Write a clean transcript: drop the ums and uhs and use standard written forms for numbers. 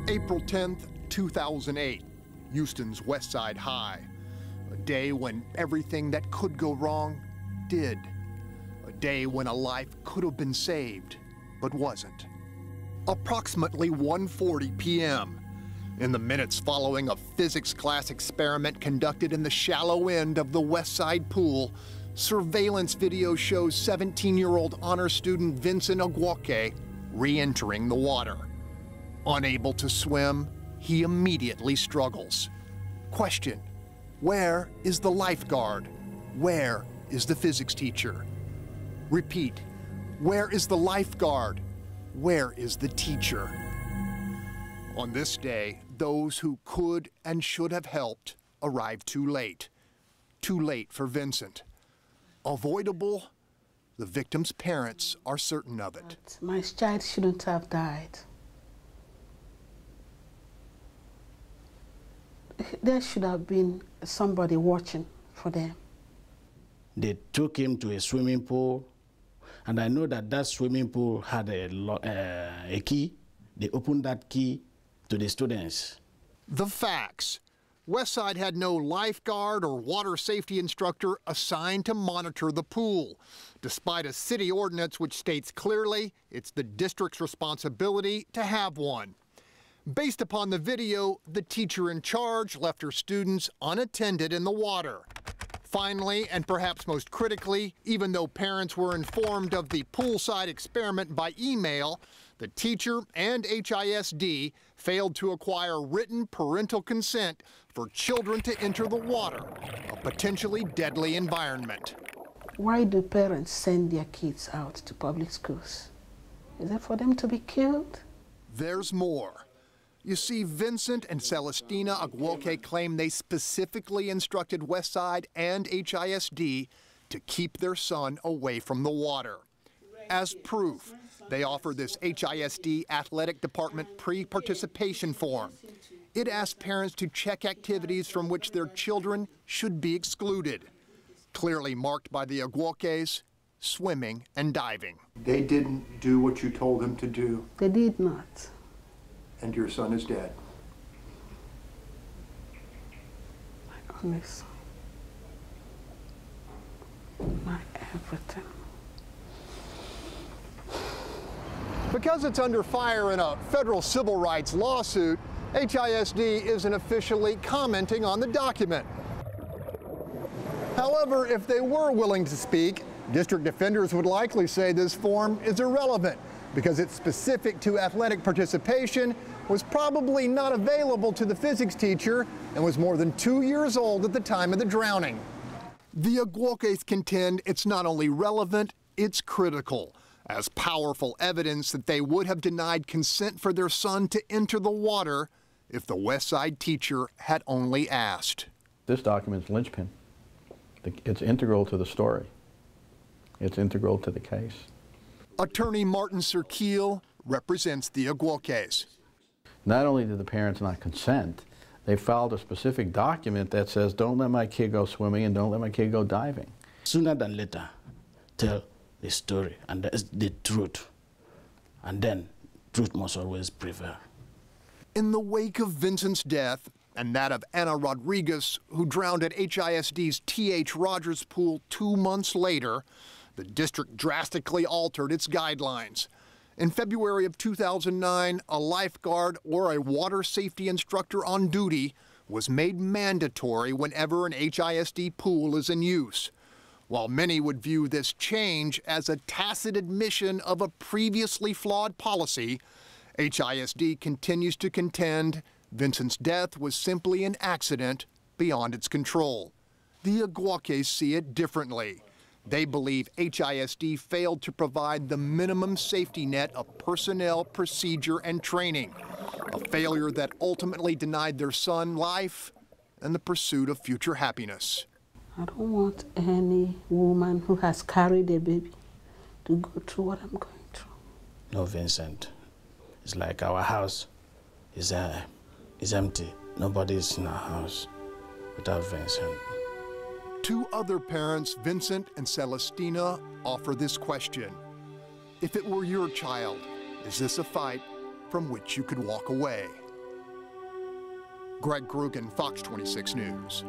April 10th, 2008, Houston's Westside High. A day when everything that could go wrong did. A day when a life could have been saved, but wasn't. Approximately 1:40 p.m. In the minutes following a physics class experiment conducted in the shallow end of the Westside pool, surveillance video shows 17-year-old honor student Vincent Agwoke re-entering the water. Unable to swim, he immediately struggles. Question: where is the lifeguard? Where is the physics teacher? Repeat: where is the lifeguard? Where is the teacher? On this day, those who could and should have helped arrived too late. Too late for Vincent. Avoidable? The victim's parents are certain of it. My child shouldn't have died. There should have been somebody watching for them. They took him to a swimming pool, and I know that that swimming pool had a key. They opened that key to the students. The facts. Westside had no lifeguard or water safety instructor assigned to monitor the pool, despite a city ordinance which states clearly it's the district's responsibility to have one. Based upon the video, the teacher in charge left her students unattended in the water. Finally, and perhaps most critically, even though parents were informed of the poolside experiment by email, the teacher and HISD failed to acquire written parental consent for children to enter the water, a potentially deadly environment. Why do parents send their kids out to public schools? Is it for them to be killed? There's more. You see, Vincent and Celestina Agwoke claim they specifically instructed Westside and HISD to keep their son away from the water. As proof, they offer this HISD athletic department pre-participation form. It asks parents to check activities from which their children should be excluded, clearly marked by the Agwokes: swimming and diving. They didn't do what you told them to do. They did not. And your son is dead. My only son. My everything. Because it's under fire in a federal civil rights lawsuit, HISD isn't officially commenting on the document. However, if they were willing to speak, district defenders would likely say this form is irrelevant because it's specific to athletic participation, was probably not available to the physics teacher, and was more than 2 years old at the time of the drowning. The Agwokes contend it's not only relevant, it's critical, as powerful evidence that they would have denied consent for their son to enter the water if the Westside teacher had only asked. This document's linchpin. It's integral to the story. It's integral to the case. Attorney Martin Serkeel represents the Agwokes. Not only did the parents not consent, they filed a specific document that says, don't let my kid go swimming and don't let my kid go diving. Sooner than later, tell the story and the truth, and then truth must always prevail. In the wake of Vincent's death and that of Anna Rodriguez, who drowned at HISD's T.H. Rogers Pool 2 months later, the district drastically altered its guidelines. In February of 2009, a lifeguard or a water safety instructor on duty was made mandatory whenever an HISD pool is in use. While many would view this change as a tacit admission of a previously flawed policy, HISD continues to contend Vincent's death was simply an accident beyond its control. The Agwokes see it differently. They believe HISD failed to provide the minimum safety net of personnel, procedure, and training, a failure that ultimately denied their son life and the pursuit of future happiness. I don't want any woman who has carried a baby to go through what I'm going through. No, Vincent. It's like our house is empty. Nobody's in our house without Vincent. Two other parents, Vincent and Celestina, offer this question. If it were your child, is this a fight from which you could walk away? Greg Krugen, Fox 26 News.